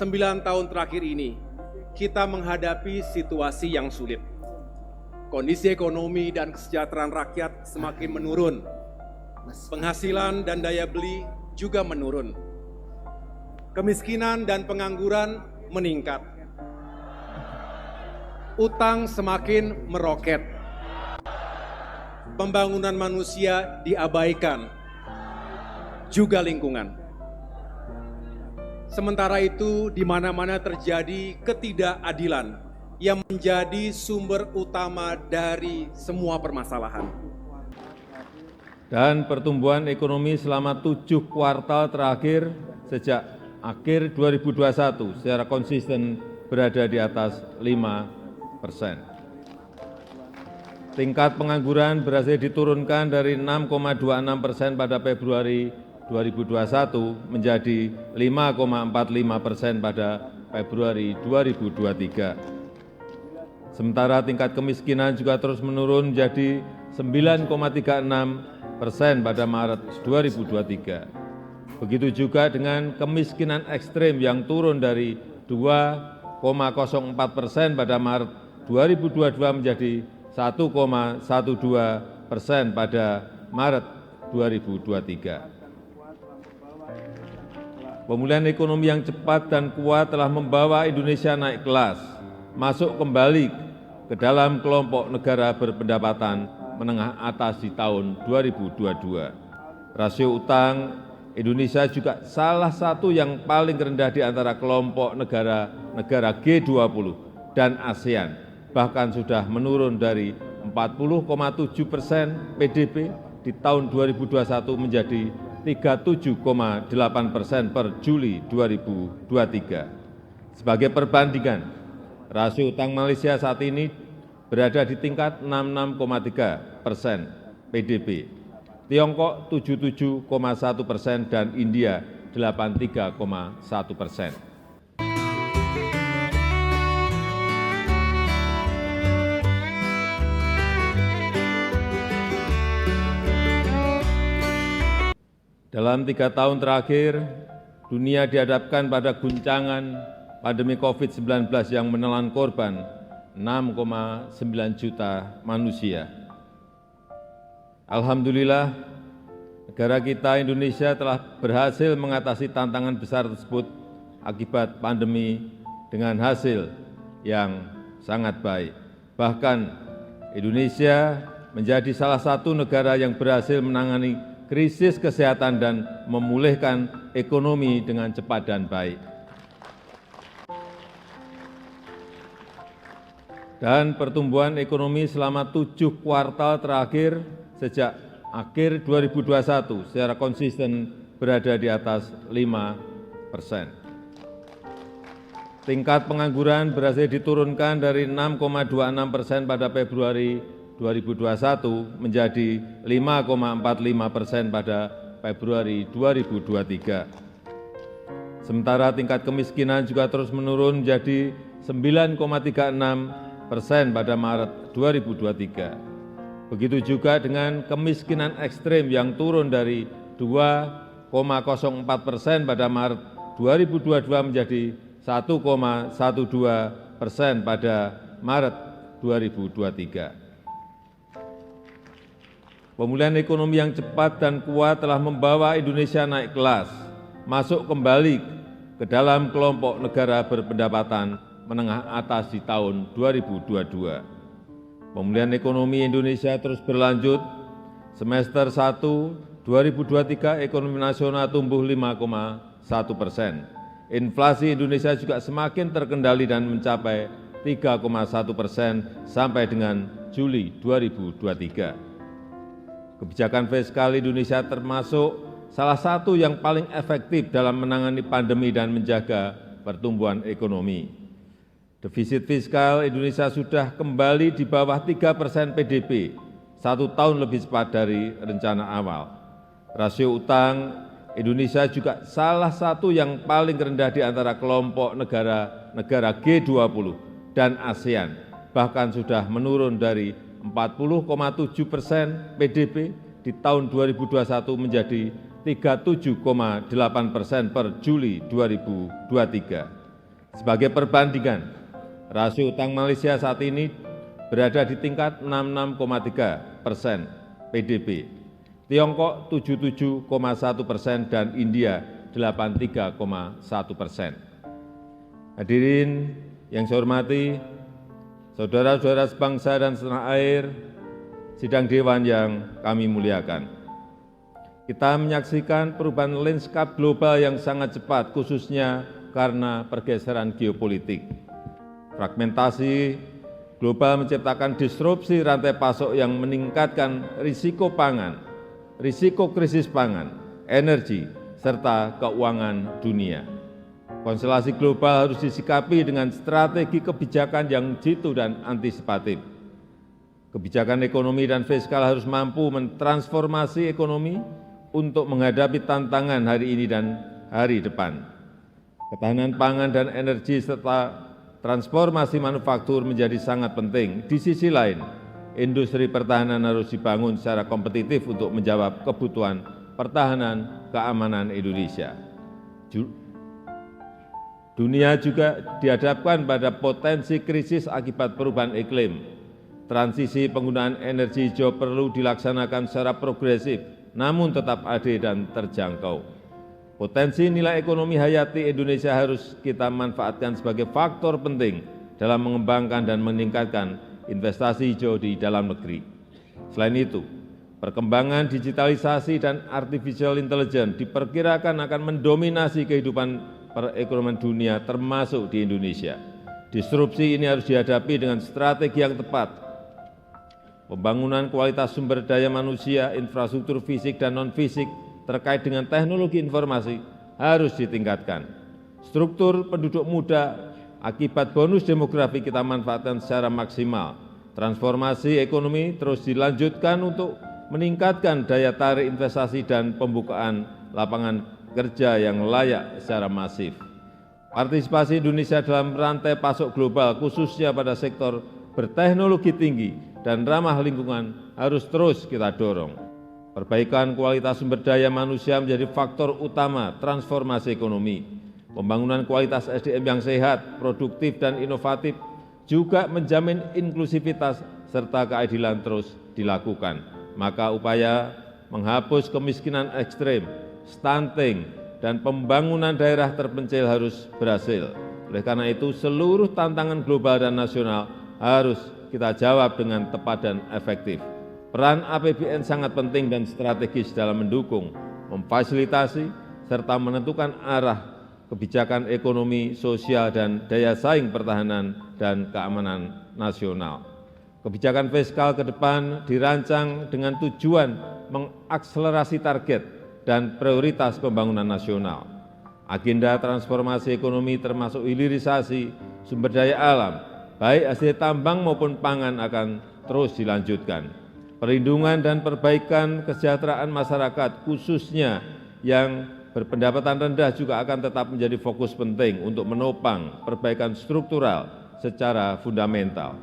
9 tahun terakhir ini, kita menghadapi situasi yang sulit. Kondisi ekonomi dan kesejahteraan rakyat semakin menurun. Penghasilan dan daya beli juga menurun. Kemiskinan dan pengangguran meningkat. Utang semakin meroket. Pembangunan manusia diabaikan, juga lingkungan. Sementara itu, di mana-mana terjadi ketidakadilan yang menjadi sumber utama dari semua permasalahan. Dan pertumbuhan ekonomi selama 7 kuartal terakhir sejak akhir 2021 secara konsisten berada di atas 5%. Tingkat pengangguran berhasil diturunkan dari 6,26% pada Februari 2021 menjadi 5,45% pada Februari 2023. Sementara tingkat kemiskinan juga terus menurun menjadi 9,36% pada Maret 2023. Begitu juga dengan kemiskinan ekstrim yang turun dari 2,04% pada Maret 2022 menjadi 1,12% pada Maret 2023. Pemulihan ekonomi yang cepat dan kuat telah membawa Indonesia naik kelas, masuk kembali ke dalam kelompok negara berpendapatan menengah atas di tahun 2022. Rasio utang Indonesia juga salah satu yang paling rendah di antara kelompok negara G20 dan ASEAN, bahkan sudah menurun dari 40,7% PDB di tahun 2021 menjadi 37,8% per Juli 2023. Sebagai perbandingan, rasio utang Malaysia saat ini berada di tingkat 66,3% PDB, Tiongkok 77,1% dan India 83,1%. Dalam 3 tahun terakhir, dunia dihadapkan pada guncangan pandemi COVID-19 yang menelan korban 6,9 juta manusia. Alhamdulillah, negara kita Indonesia telah berhasil mengatasi tantangan besar tersebut akibat pandemi dengan hasil yang sangat baik. Bahkan Indonesia menjadi salah satu negara yang berhasil menangani krisis kesehatan dan memulihkan ekonomi dengan cepat dan baik. Dan pertumbuhan ekonomi selama 7 kuartal terakhir sejak akhir 2021 secara konsisten berada di atas 5%. Tingkat pengangguran berhasil diturunkan dari 6,26% pada Februari 2021 menjadi 5,45% pada Februari 2023. Sementara tingkat kemiskinan juga terus menurun menjadi 9,36% pada Maret 2023. Begitu juga dengan kemiskinan ekstrim yang turun dari 2,04% pada Maret 2022 menjadi 1,12% pada Maret 2023. Pemulihan ekonomi yang cepat dan kuat telah membawa Indonesia naik kelas, masuk kembali ke dalam kelompok negara berpendapatan menengah atas di tahun 2022. Pemulihan ekonomi Indonesia terus berlanjut. Semester 1 2023 ekonomi nasional tumbuh 5,1%. Inflasi Indonesia juga semakin terkendali dan mencapai 3,1% sampai dengan Juli 2023. Kebijakan fiskal Indonesia termasuk salah satu yang paling efektif dalam menangani pandemi dan menjaga pertumbuhan ekonomi. Defisit fiskal Indonesia sudah kembali di bawah 3% PDB, 1 tahun lebih cepat dari rencana awal. Rasio utang Indonesia juga salah satu yang paling rendah di antara kelompok negara G20 dan ASEAN, bahkan sudah menurun dari 40,7% PDB di tahun 2021 menjadi 37,8% per Juli 2023. Sebagai perbandingan, rasio utang Malaysia saat ini berada di tingkat 66,3% PDB, Tiongkok 77,1% dan India 83,1%. Hadirin yang saya hormati, saudara-saudara sebangsa dan setanah air, sidang dewan yang kami muliakan. Kita menyaksikan perubahan lanskap global yang sangat cepat, khususnya karena pergeseran geopolitik. Fragmentasi global menciptakan disrupsi rantai pasok yang meningkatkan risiko pangan, risiko krisis pangan, energi, serta keuangan dunia. Konstelasi global harus disikapi dengan strategi kebijakan yang jitu dan antisipatif. Kebijakan ekonomi dan fiskal harus mampu mentransformasi ekonomi untuk menghadapi tantangan hari ini dan hari depan. Ketahanan pangan dan energi serta transformasi manufaktur menjadi sangat penting. Di sisi lain, industri pertahanan harus dibangun secara kompetitif untuk menjawab kebutuhan pertahanan keamanan Indonesia. Dunia juga dihadapkan pada potensi krisis akibat perubahan iklim. Transisi penggunaan energi hijau perlu dilaksanakan secara progresif, namun tetap adil dan terjangkau. Potensi nilai ekonomi hayati Indonesia harus kita manfaatkan sebagai faktor penting dalam mengembangkan dan meningkatkan investasi hijau di dalam negeri. Selain itu, perkembangan digitalisasi dan artificial intelligence diperkirakan akan mendominasi kehidupan perekonomian dunia termasuk di Indonesia. Disrupsi ini harus dihadapi dengan strategi yang tepat. Pembangunan kualitas sumber daya manusia, infrastruktur fisik dan non-fisik terkait dengan teknologi informasi harus ditingkatkan. Struktur penduduk muda akibat bonus demografi kita manfaatkan secara maksimal. Transformasi ekonomi terus dilanjutkan untuk meningkatkan daya tarik investasi dan pembukaan lapangan kerja yang layak secara masif. Partisipasi Indonesia dalam rantai pasok global khususnya pada sektor berteknologi tinggi dan ramah lingkungan harus terus kita dorong. Perbaikan kualitas sumber daya manusia menjadi faktor utama transformasi ekonomi. Pembangunan kualitas SDM yang sehat, produktif, dan inovatif juga menjamin inklusivitas serta keadilan terus dilakukan. Maka upaya menghapus kemiskinan ekstrem, stunting, dan pembangunan daerah terpencil harus berhasil. Oleh karena itu, seluruh tantangan global dan nasional harus kita jawab dengan tepat dan efektif. Peran APBN sangat penting dan strategis dalam mendukung, memfasilitasi, serta menentukan arah kebijakan ekonomi, sosial, dan daya saing pertahanan dan keamanan nasional. Kebijakan fiskal ke depan dirancang dengan tujuan mengakselerasi target dan prioritas pembangunan nasional. Agenda transformasi ekonomi termasuk hilirisasi sumber daya alam, baik hasil tambang maupun pangan akan terus dilanjutkan. Perlindungan dan perbaikan kesejahteraan masyarakat khususnya yang berpendapatan rendah juga akan tetap menjadi fokus penting untuk menopang perbaikan struktural secara fundamental.